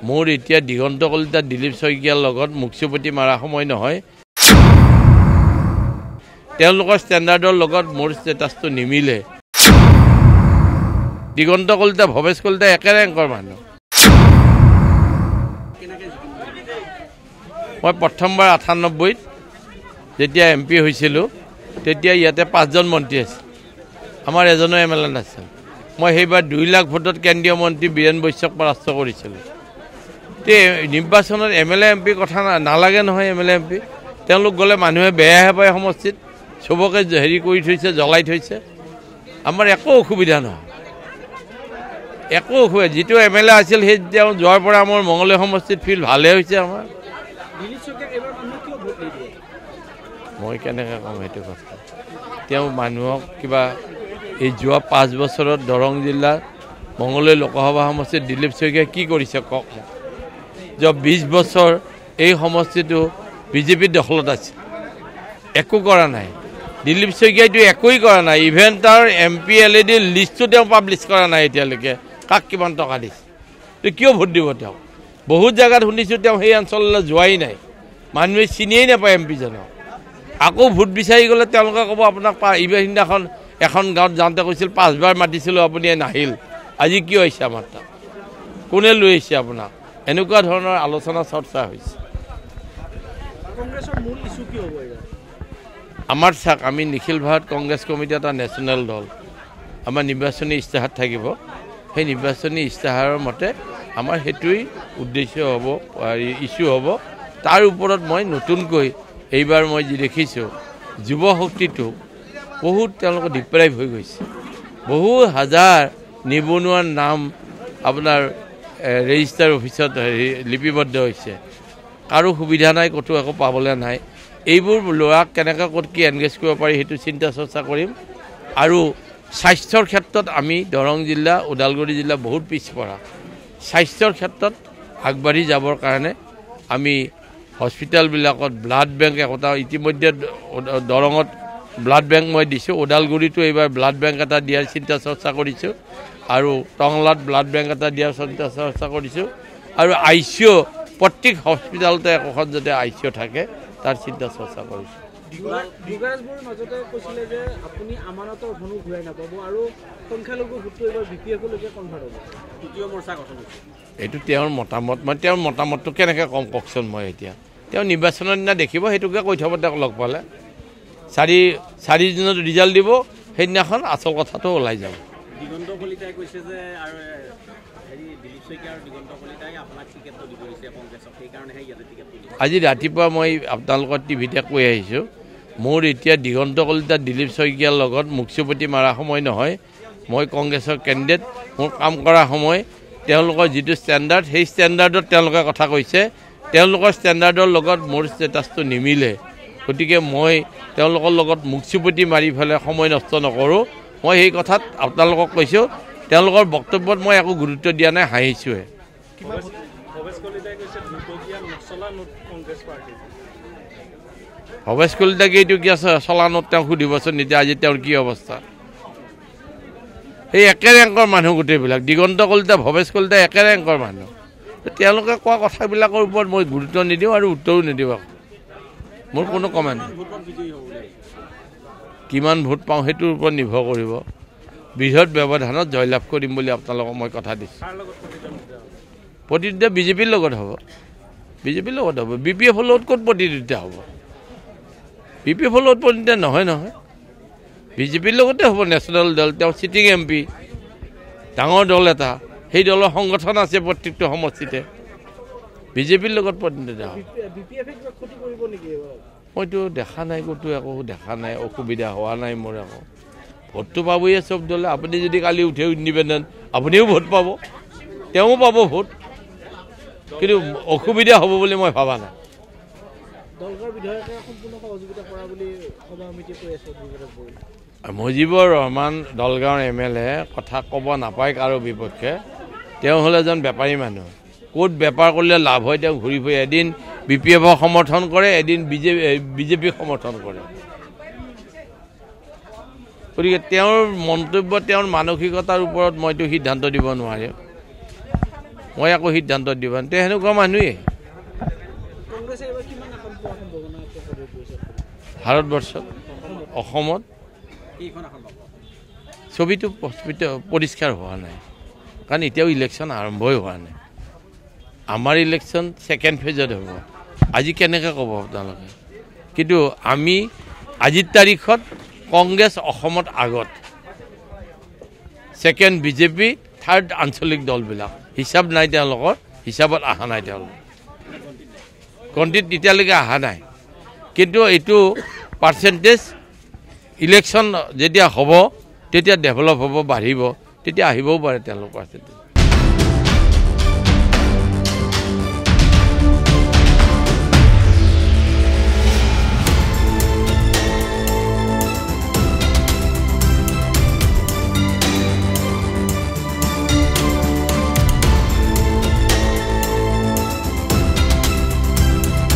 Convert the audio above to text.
মোৰ এতিয়া দিগন্ত কলিতা দিলীপ শইকীয়াৰ লগত মুক্তিপতি মাৰা সময় নহয় তেওঁলোকৰ ষ্টেণ্ডাৰ্ডৰ লগত মোৰ ষ্টেটাছটো নিমিলে দিগন্ত কলিতা ভৱেশ কলিতা একে ৰেংকৰ মানুহ মই প্ৰথমবাৰ ৯৮ত যেতিয়া এমপি হৈছিলোঁ তেতিয়া ইয়াতে ৫জন মন্ত্ৰী আছিল আমাৰ এজনো এমএলএ নাছিল মই সেইবাৰ ২ লাখ ভোটত কেন্দ্ৰীয় মন্ত্ৰী বীৰেন বৈশ্যক পৰাস্ত কৰিছিলোঁ তে নিৰ্বাচনত এমএলএ এমপি কথা নালাগে নহয় এমএলএ এমপি তেওঁলোক গ'লে মানুহে বেয়াহে পায় সমষ্টিত সবকে হেৰি কৰি থৈছে জ্বলাই থৈছে আমাৰ একো অসুবিধা নহয় একো অসুবিধা যিটো এমএলএ আছিল সেই তেওঁ যোৱাৰ পৰা আমাৰ মঙলদৈ সমষ্টিত ফিল ভালে হৈছে আমাৰ মই কেনেকৈ ক'ম সেইটো কথা তেওঁ মানুহক কিবা এই যোৱা ৫ বছৰত দৰং জিলাৰ মঙলদৈ লোকসভা সমষ্টিত দিলীপ শইকীয়াই কি কৰিছে কওক যোৱা ২০ বছৰ এই সমষ্টিটো বিজেপিৰ দখলত আছে একো কৰা নাই দিলীপ শইকীয়াইতো একোই কৰা নাই ইভেন তাৰ এমপি এলইডি লিষ্টটো তেওঁ পাব্লিছ কৰা নাই এতিয়ালৈকে কাক কিমান টকা দিছে তো কিয় ভোট দিব তেওঁ বহুত জায়গাত শুনিছোঁ তেওঁ সেই অঞ্চললৈ যোৱাই নাই মানুহে চিনিয়েই নাপায় এমপিজনক আকৌ ভোট বিচাৰি গ'লে তেওঁলোকে ক'ব আপোনাক ইভেনদিনাখন এখন গাঁৱত যাওঁতে কৈছিল ৫ বাৰ মাতিছিলোঁ আপুনি নাহিল আজি কিয় আহিছে আমাৰ তাত কোনে লৈ আহিছে আপোনাক এনেকুৱা ধৰণৰ আলোচনা চৰ্চা হৈছে আমাৰ চাক আমি নিখিল ভাৰত কংগ্ৰেছ কমিটি এটা নেশ্যনেল দল আমাৰ নিৰ্বাচনী ইস্তাহাৰ থাকিব সেই নিৰ্বাচনী ইস্তাহাৰৰ মতে আমাৰ সেইটোৱেই উদ্দেশ্য হ'ব ইছ্যু হ'ব তাৰ ওপৰত মই নতুনকৈ এইবাৰ মই যি দেখিছোঁ যুৱ শক্তিটো বহুত তেওঁলোকৰ ডিপ্ৰাইভ হৈ গৈছে বহু হাজাৰ নিবনুৱাৰ নাম আপোনাৰ ৰেজিষ্টাৰ অফিচত লিপিবদ্ধ হৈছে কাৰো সুবিধা নাই ক'তো একো পাবলৈ নাই এইবোৰ ল'ৰাক কেনেকৈ ক'ত কি এনগেজ কৰিব পাৰি সেইটো চিন্তা চৰ্চা কৰিম আৰু স্বাস্থ্যৰ ক্ষেত্ৰত আমি দৰং জিলা ওদালগুৰি জিলা বহুত পিছপৰা স্বাস্থ্যৰ ক্ষেত্ৰত আগবাঢ়ি যাবৰ কাৰণে আমি হস্পিটেলবিলাকত ব্লাড বেংক একোটা ইতিমধ্যে দৰঙত ব্লাড বেংক মই দিছোঁ ওদালগুৰিতো এইবাৰ ব্লাড বেংক এটা দিয়াৰ চিন্তা চৰ্চা কৰিছোঁ আৰু টংলাত ব্লাড বেংক এটা দিয়াৰ চিন্তা চৰ্চা কৰিছোঁ আৰু আইচিইউ প্ৰত্যেক হস্পিটেলতে একোখন যাতে আইচিইউ থাকে তাৰ চিন্তা চৰ্চা কৰিছোঁ এইটো তেওঁৰ মতামত মই তেওঁৰ মতামতটো কেনেকৈ ক'ম কওকচোন মই এতিয়া তেওঁ নিৰ্বাচনৰ দিনা দেখিব সেইটোকে কৈ থ'ব তেওঁক লগ পালে ৪ দিনত ৰিজাল্ট দিব সেইদিনাখন আচল কথাটো ওলাই যাব দিগন্ত কলিতাই কৈছে যে আৰু হেৰি দিলীপ শইকীয়া আৰু দিগন্ত কলিতাই আপোনাক টিকেটটো দিব দিছে কংগ্ৰেছক সেইকাৰণেহে ইয়াতে টিকেটটো দিব আজি ৰাতিপুৱা মই আপোনালোকৰ টিভিতে কৈ আহিছোঁ মোৰ এতিয়া দিগন্ত কলিতা দিলীপ শইকীয়াৰ লগত মুক্তিপতি মাৰা সময় নহয় মই কংগ্ৰেছৰ কেণ্ডিডেট মোৰ কাম কৰা সময় তেওঁলোকৰ যিটো ষ্টেণ্ডাৰ্ড সেই ষ্টেণ্ডাৰ্ডত তেওঁলোকে কথা কৈছে তেওঁলোকৰ ষ্টেণ্ডাৰ্ডৰ লগত মোৰ ষ্টেটাছটো নিমিলে গতিকে মই তেওঁলোকৰ লগত মুক্তিপতি মাৰি পেলাই সময় নষ্ট নকৰোঁ মই সেই কথাত আপোনালোকক কৈছোঁ তেওঁলোকৰ বক্তব্যত মই একো গুৰুত্ব দিয়া নাই হাঁহিছোঁহে ভৱেশ কলিতাকে এইটো কি আছে চলা নোট তেওঁক সুধিবচোন এতিয়া আজি তেওঁৰ কি অৱস্থা সেই একে ৰেংকৰ মানুহ গোটেইবিলাক দিগন্ত কলিতা ভৱেশ কলিতা একে ৰেংকৰ মানুহ তেওঁলোকে কোৱা কথাবিলাকৰ ওপৰত মই গুৰুত্ব নিদিওঁ আৰু উত্তৰো নিদিওঁ মোৰ কোনো কমেণ্ট কিমান ভোট পাওঁ সেইটোৰ ওপৰত নিৰ্ভৰ কৰিব বৃহৎ ব্যৱধানত জয়লাভ কৰিম বুলি আপোনালোকক মই কথা দিছোঁ প্ৰতিদ্বন্দ্বিতা বিজেপিৰ লগত হ'ব বি পি এফৰ লগত ক'ত প্ৰতিদ্বন্দ্বিতা হ'ব বি পি এফৰ লগত প্ৰতিদ্বন্দ্বিতা নহয় বিজেপিৰ লগতে হ'ব নেশ্যনেল দল তেওঁ চিটিং এমপি ডাঙৰ দল এটা সেই দলৰ সংগঠন আছে প্ৰত্যেকটো সমষ্টিতে বিজেপিৰ লগত প্ৰতিদ্বন্দ্বিতা হ'ব মইতো দেখা নাই ক'তো একো দেখা নাই অসুবিধা হোৱা নাই মোৰ একো ভোটটো পাবই চব দলে আপুনি যদি কালি উঠে ইণ্ডিপেণ্ডেণ্ট আপুনিও ভোট পাব তেওঁ পাব ভোট কিন্তু অসুবিধা হ'ব বুলি মই ভবা নাই মুজিবুৰ ৰহমান দলগাঁৱৰ MLA কথা ক'ব নাপায় কাৰো বিপক্ষে তেওঁ হ'লে এজন বেপাৰী মানুহ ক'ত বেপাৰ কৰিলে লাভ হয় তেওঁ ঘূৰি ফুৰি এদিন BPF সমৰ্থন কৰে এদিন বিজেপি সমৰ্থন কৰে গতিকে তেওঁৰ মন্তব্য তেওঁৰ মানসিকতাৰ ওপৰত মইতো সিদ্ধান্ত দিব নোৱাৰিম মই আকৌ সিদ্ধান্ত দিব তে সেনেকুৱা মানুহে ভাৰতবৰ্ষত অসমত ছবিটো পৰিষ্কাৰ হোৱা নাই কাৰণ এতিয়াও ইলেকশ্যন আৰম্ভই হোৱা নাই আমাৰ ইলেকশ্যন ছেকেণ্ড ফেজত হ'ব আজি কেনেকৈ ক'ব আপোনালোকে কিন্তু আমি আজিৰ তাৰিখত কংগ্ৰেছ অসমত আগত ছেকেণ্ড বিজেপি থাৰ্ড আঞ্চলিক দলবিলাক হিচাপ নাই তেওঁলোকৰ হিচাপত অহা নাই তেওঁলোক গণতিত এতিয়ালৈকে অহা নাই কিন্তু এইটো পাৰ্চেণ্টেজ ইলেকশ্যন যেতিয়া হ'ব তেতিয়া ডেভেলপ হ'ব বাঢ়িব তেতিয়া আহিবও পাৰে তেওঁলোকৰ পাৰ্চেণ্টেজ